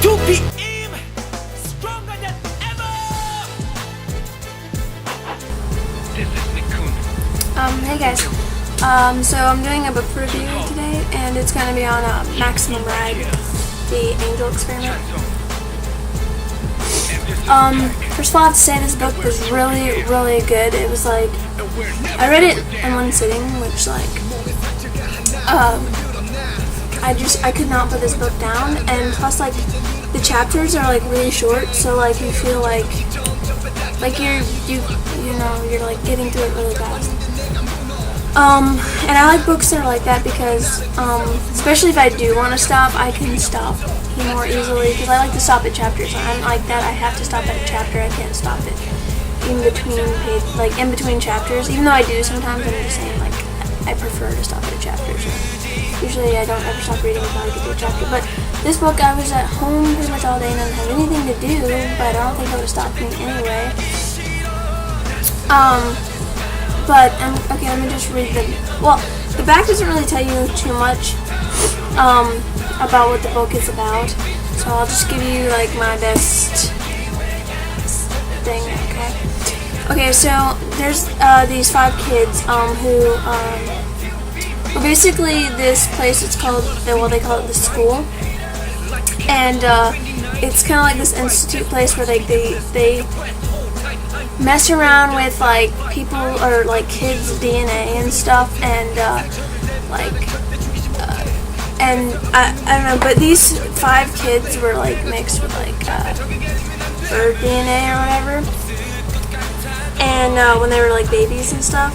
2 p.m. Stronger than ever. This is Nikun. Hey guys. So I'm doing a book review today, and it's going to be on Maximun Ride, the Angel Experiment. First of all, I have to say this book was really, really good. It was like, I read it in one sitting, which like, I could not put this book down, and plus like, the chapters are like really short, so like you feel like you're like getting through it really fast. And I like books that are like that because, especially if I do want to stop, I can stop more easily because I like to stop at chapters. I'm like that. I have to stop at a chapter. I can't stop it in between chapters. Even though I do sometimes, I'm just saying like I prefer to stop at a chapter. So usually I don't ever stop reading until I get to a chapter. But this book, I was at home pretty much all day and I didn't have anything to do. But I don't think it would have stopped me anyway. But, okay, let me just read the back doesn't really tell you too much, about what the book is about, so I'll just give you, like, my best thing, okay? Okay, so, there's, these 5 kids, who, well, basically, this place, it's called, they call it the school, and, it's kind of like this institute place where, like, they mess around with like people or like kids' DNA and stuff, and and I don't know, but these 5 kids were like mixed with like bird DNA or whatever, and when they were like babies and stuff,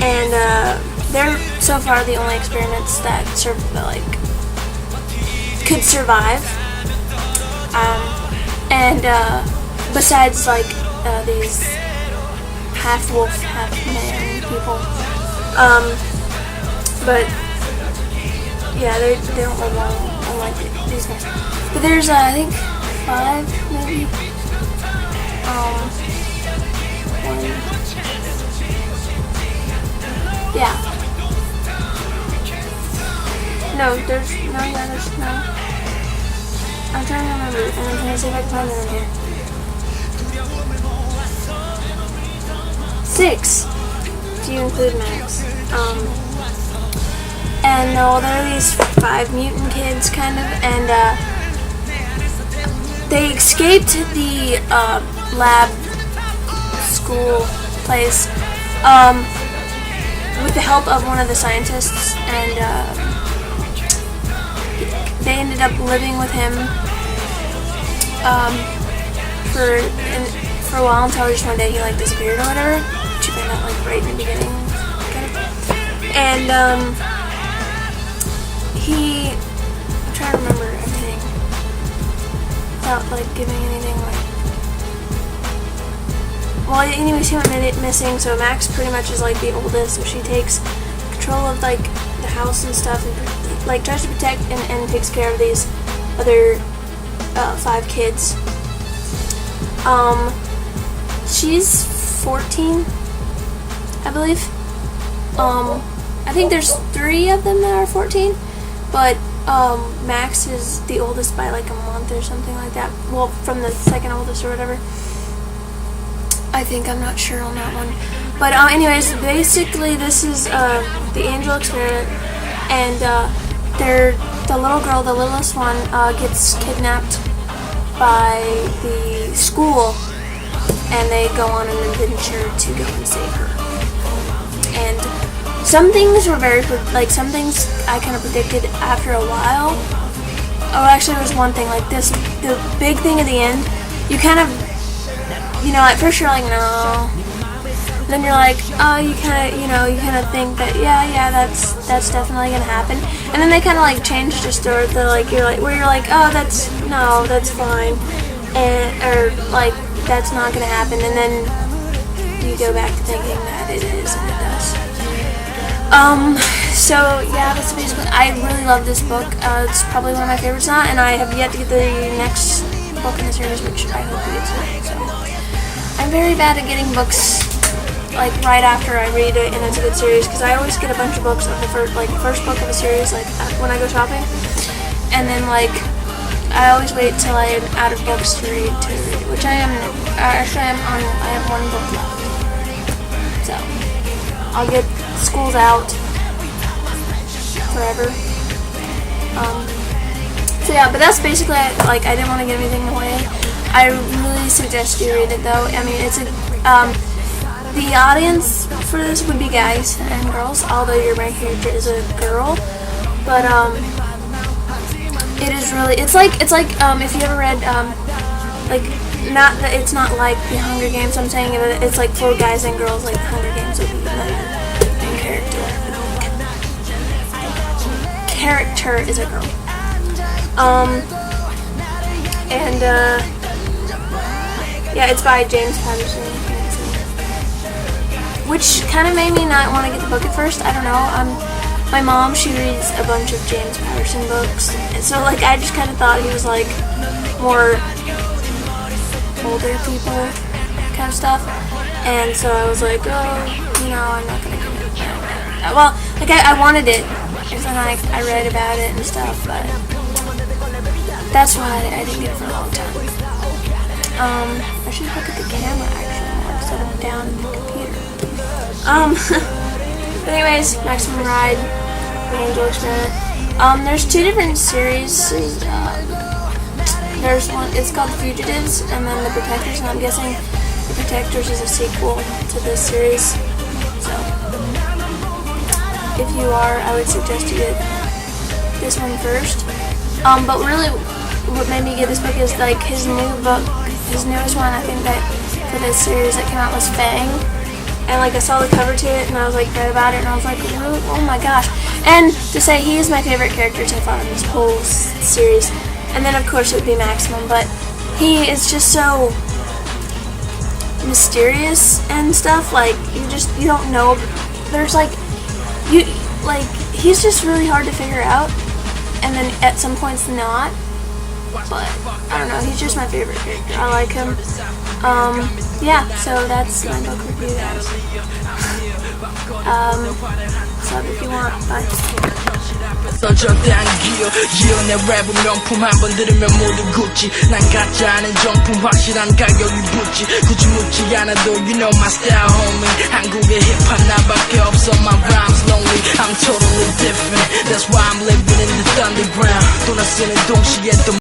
and they're so far the only experiments that could survive, and besides like these half-wolf, half-man people. But yeah, they don't live long, unlike these guys. But there's I think 5 maybe. Yeah. There's no. I'm trying to remember, and I'm trying to see if I can find it in here. 6, if you include Max. And there are these 5 mutant kids, kind of, and they escaped the lab school place with the help of one of the scientists, and they ended up living with him for a while until just one day he like disappeared or whatever. Which you find out like right in the beginning, kind of. And I'm trying to remember everything without like giving anything away. Well, anyways, he went missing, so Max pretty much is like the oldest, so she takes control of like the house and stuff, and like tries to protect and takes care of these other 5 kids. She's 14, I believe. I think there's 3 of them that are 14, but Max is the oldest by like a month or something like that. Well, from the second oldest or whatever. I think, I'm not sure on that one. But anyways, basically this is the Angel Experiment, and the little girl, the littlest one, gets kidnapped by the school, and they go on an adventure to go and save her. And some things were some things I kind of predicted after a while. Oh, actually there was one thing, like this, the big thing at the end, you kind of, at first you're like, no. Then you're like, oh, you kind of think that, yeah, that's definitely gonna happen. And then they kind of like changed the story, where you're like, oh, that's fine, or like, that's not gonna happen, and then you go back to thinking that it is, and it does. So yeah, that's basically, I really love this book. It's probably one of my favorites now, and I have yet to get the next book in the series, which I hope to get to. So I'm very bad at getting books like right after I read it and it's a good series, because I always get a bunch of books of the first book of a series, like when I go shopping, and then like I always wait till I am out of books to read it, which I am. Actually, I have one book left, so I'll get school's out forever. So yeah, but that's basically it. Like, I didn't want to give anything away. I really suggest you read it, though. I mean, it's a the audience for this would be guys and girls, although your main character is a girl. But it is really, it's like if you ever read like, not that it's not like the Hunger Games. I'm saying it's like for guys and girls, like the Hunger Games would be the main character. Character is a girl. Yeah, it's by James Patterson, which kind of made me not want to get the book at first. I don't know. My mom, she reads a bunch of James Patterson books, and so like I just kind of thought he was like more older people kind of stuff, and so I was like, oh, you know, I'm not gonna get it. Well, like I wanted it, and then I read about it and stuff, but that's why I didn't get it for a long time. I should look at the camera actually instead of down in the computer. But anyways, Maximun Ride, the Angel Experiment. There's two different series. There's one, it's called The Fugitives, and then The Protectors, and I'm guessing The Protectors is a sequel to this series. So, if you are, I would suggest you get this one first. But really, what made me get this book is like his new book, his newest one, I think that for this series that came out was Fang. And like I saw the cover to it and I was like read about it and I was like, oh my gosh. And to say he is my favorite character so far in this whole series. And then of course it would be Maximum, but he is just so mysterious and stuff. Like you don't know. There's he's just really hard to figure out. And then at some points not. But I don't know, he's just my favorite character. I like him. Yeah, so that's my book review, guys. Sub if you want. Bye. 절대한 기여 이연의 랩은 명품 한번 들으면 모두 굳지 난 가짜 않은 정품 확실한 가격이 붙지 굳이 묻지 않아도 you know my style homie 한국의 힙합 나밖에 없어 my rhymes lonely I'm totally different that's why I'm living in the underground 또 나 쓰는 동시에 또